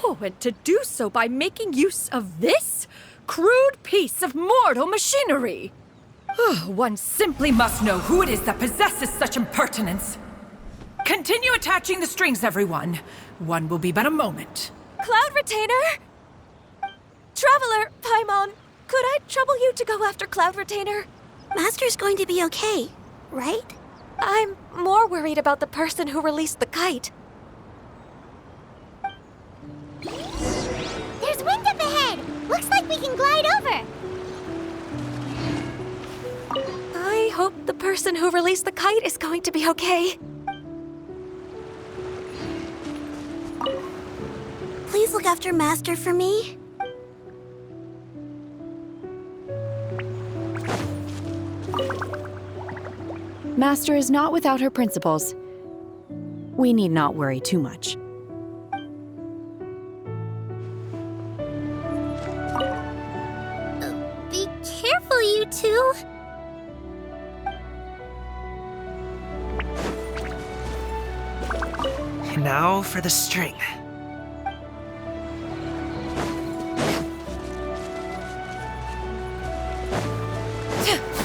Oh, and to do so by making use of this crude piece of mortal machinery. One simply must know who it is that possesses such impertinence. Continue attaching the strings, everyone. One will be but a moment. Cloud Retainer? Traveler, Paimon, could I trouble you to go after Cloud Retainer? Master's going to be okay, right? I'm more worried about the person who released the kite. There's wind up ahead! Looks like we can glide over! I hope the person who released the kite is going to be okay. Please look after Master for me. Master is not without her principles. We need not worry too much. Be careful, you two! Now for the string.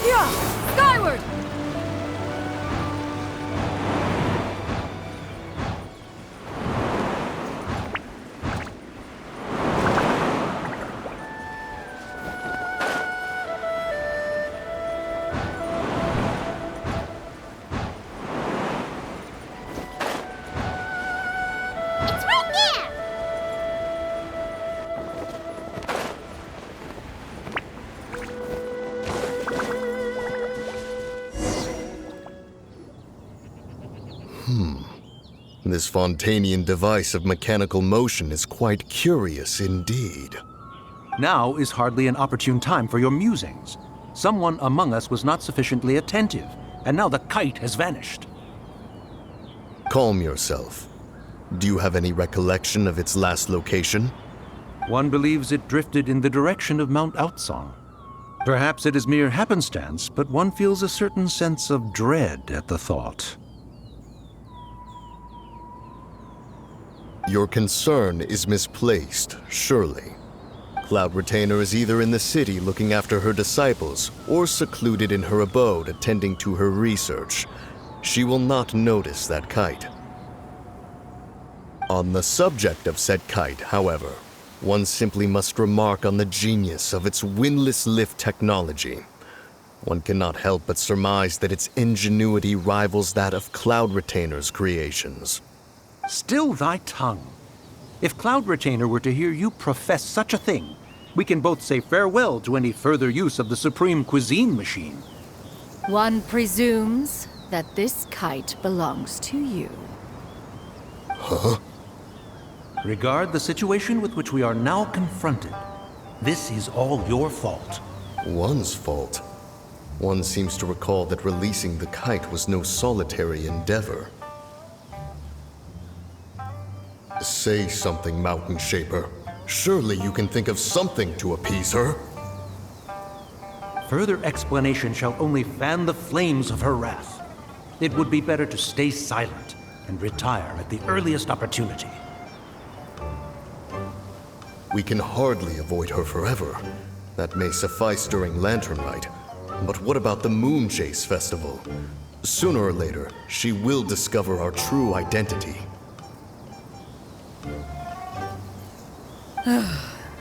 Yeah! Skyward! It's right there! This Fontanian device of mechanical motion is quite curious indeed. Now is hardly an opportune time for your musings. Someone among us was not sufficiently attentive, and now the kite has vanished. Calm yourself. Do you have any recollection of its last location? One believes it drifted in the direction of Mount Outsong. Perhaps it is mere happenstance, but one feels a certain sense of dread at the thought. Your concern is misplaced, surely. Cloud Retainer is either in the city looking after her disciples, or secluded in her abode attending to her research. She will not notice that kite. On the subject of said kite, however, one simply must remark on the genius of its windless lift technology. One cannot help but surmise that its ingenuity rivals that of Cloud Retainer's creations. Still thy tongue. If Cloud Retainer were to hear you profess such a thing, we can both say farewell to any further use of the Supreme Cuisine Machine. One presumes that this kite belongs to you. Huh? Regard the situation with which we are now confronted. This is all your fault. One's fault. One seems to recall that releasing the kite was no solitary endeavor. Say something, Mountain Shaper. Surely you can think of something to appease her. Further explanation shall only fan the flames of her wrath. It would be better to stay silent and retire at the earliest opportunity. We can hardly avoid her forever. That may suffice during Lantern Night. But what about the Moon Chase Festival? Sooner or later, she will discover our true identity.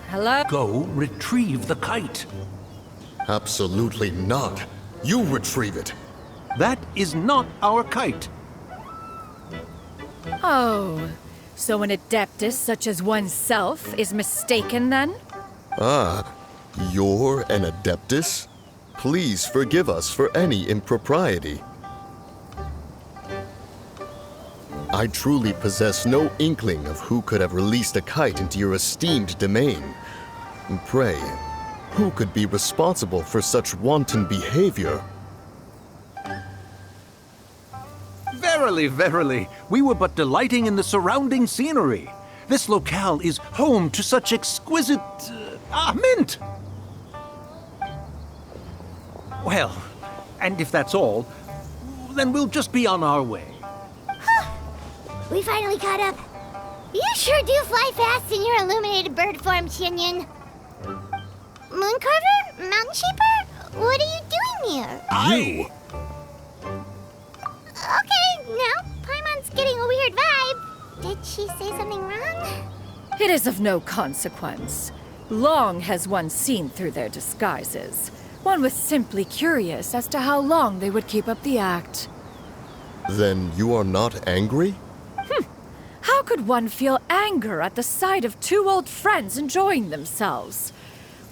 Hello? Go retrieve the kite. Absolutely not. You retrieve it. That is not our kite. Oh, so an adeptus such as oneself is mistaken then? Ah, you're an Adeptus? Please forgive us for any impropriety. I truly possess no inkling of who could have released a kite into your esteemed domain. Pray, who could be responsible for such wanton behavior? Verily, verily, we were but delighting in the surrounding scenery. This locale is home to such exquisite... mint! Well, and if that's all, then we'll just be on our way. We finally caught up. You sure do fly fast in your illuminated bird form, Shinyan. Mooncarver? Mountain Shaper? What are you doing here? You! Okay, now Paimon's getting a weird vibe. Did she say something wrong? It is of no consequence. Long has one seen through their disguises. One was simply curious as to how long they would keep up the act. Then you are not angry? How could one feel anger at the sight of two old friends enjoying themselves?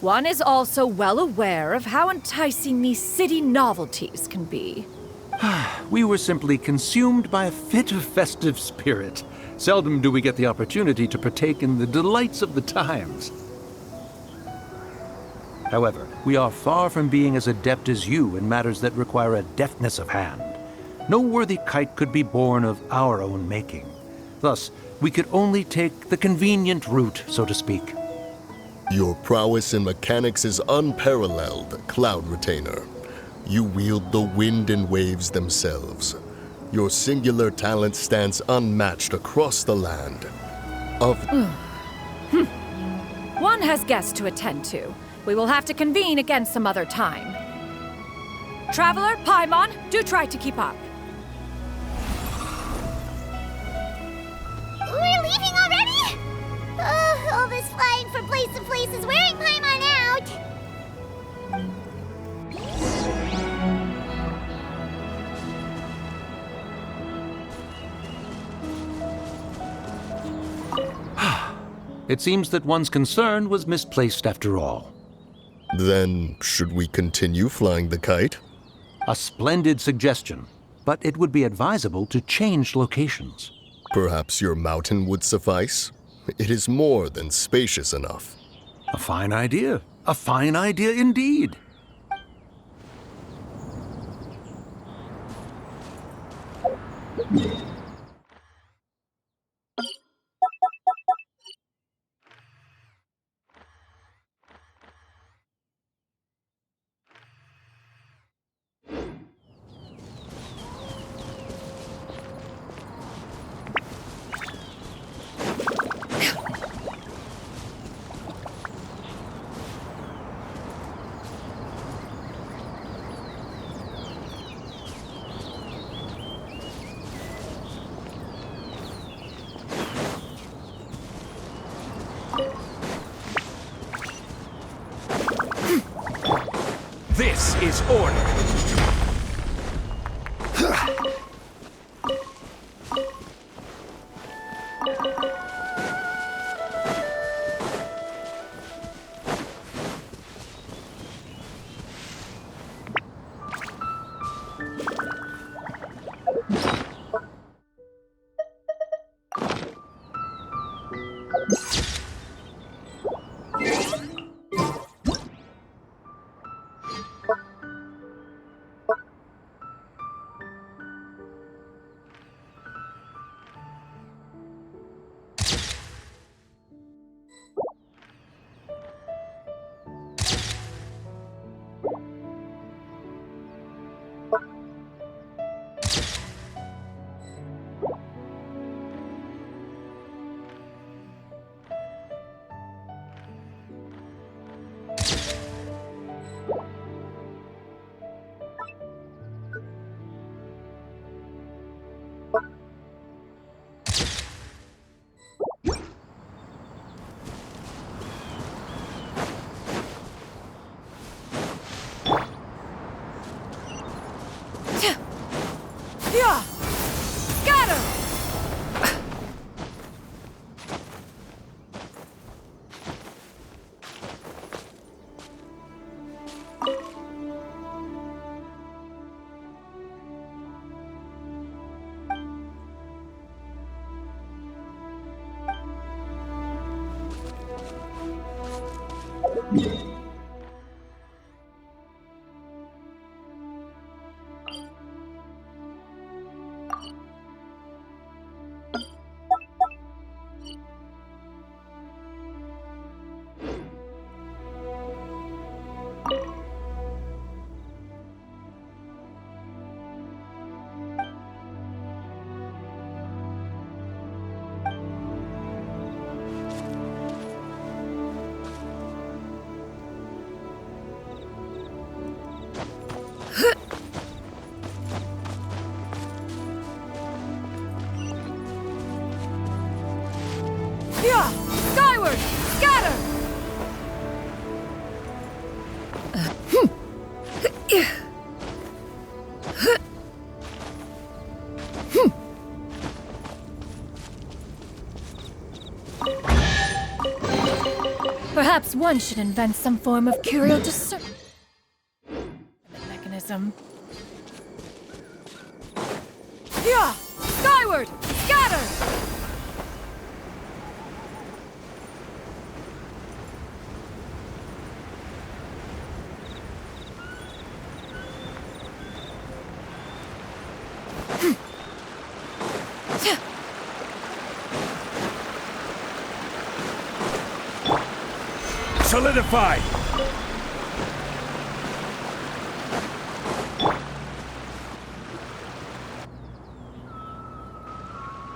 One is also well aware of how enticing these city novelties can be. We were simply consumed by a fit of festive spirit. Seldom do we get the opportunity to partake in the delights of the times. However, we are far from being as adept as you in matters that require a deftness of hand. No worthy kite could be born of our own making. Thus, we could only take the convenient route, so to speak. Your prowess in mechanics is unparalleled, Cloud Retainer. You wield the wind and waves themselves. Your singular talent stands unmatched across the land. One has guests to attend to. We will have to convene again some other time. Traveler, Paimon, do try to keep up. We're leaving already? All this flying from place to place is wearing Paimon out. It seems that one's concern was misplaced after all. Then, should we continue flying the kite? A splendid suggestion, but it would be advisable to change locations. Perhaps your mountain would suffice? It is more than spacious enough. A fine idea. A fine idea indeed. This is order. Yeah! Scatter! Skyward! Scatter! Perhaps one should invent some form of curial discernment mechanism. Yeah! Skyward! Scatter! Solidify!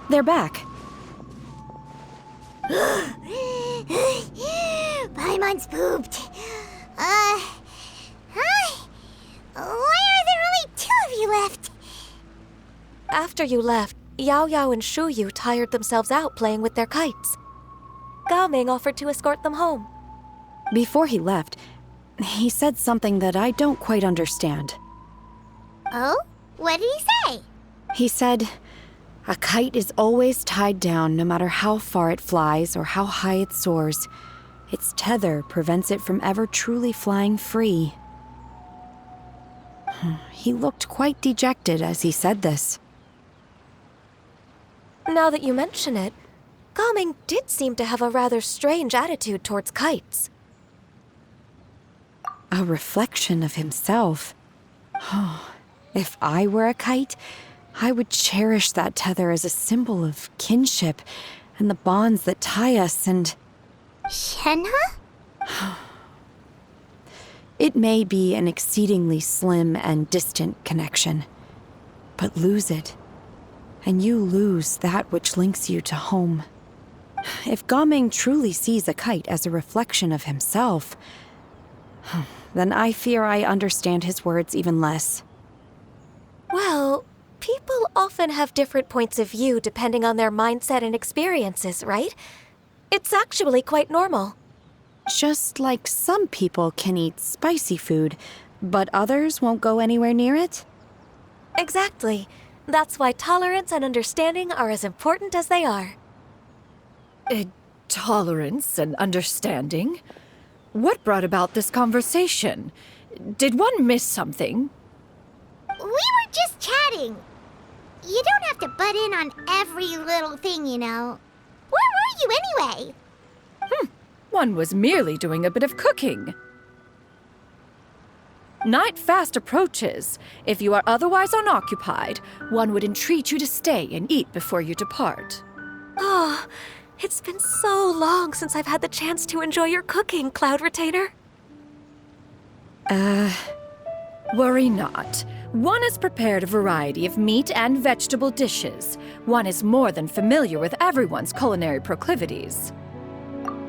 They're back. Paimon's pooped. Hi. Why are there only 2 of you left? After you left, Yao Yao and Shu Yu tired themselves out playing with their kites. Gao Ming offered to escort them home. Before he left, he said something that I don't quite understand. Oh? What did he say? He said, a kite is always tied down no matter how far it flies or how high it soars. Its tether prevents it from ever truly flying free. He looked quite dejected as he said this. Now that you mention it, Gao Ming did seem to have a rather strange attitude towards kites. A reflection of himself. If I were a kite, I would cherish that tether as a symbol of kinship and the bonds that tie us and... Shenhe? It may be an exceedingly slim and distant connection, but lose it, and you lose that which links you to home. If Gao Ming truly sees a kite as a reflection of himself, then I fear I understand his words even less. Well, people often have different points of view depending on their mindset and experiences, right? It's actually quite normal. Just like some people can eat spicy food, but others won't go anywhere near it? Exactly. That's why tolerance and understanding are as important as they are. Tolerance and understanding? What brought about this conversation? Did one miss something? We were just chatting. You don't have to butt in on every little thing, you know. Where were you anyway? One was merely doing a bit of cooking. Night fast approaches. If you are otherwise unoccupied, one would entreat you to stay and eat before you depart. Oh, it's been so long since I've had the chance to enjoy your cooking, Cloud Retainer. Worry not. One has prepared a variety of meat and vegetable dishes. One is more than familiar with everyone's culinary proclivities.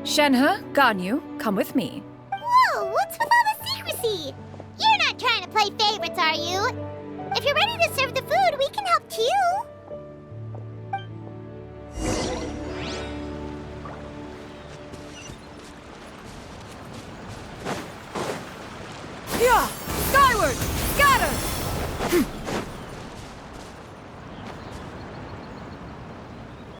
Shenhe, Ganyu, come with me. Whoa, what's with all the secrecy? You're not trying to play favorites, are you? If you're ready to serve the food, we can help too. Yeah! Skyward! Scatter!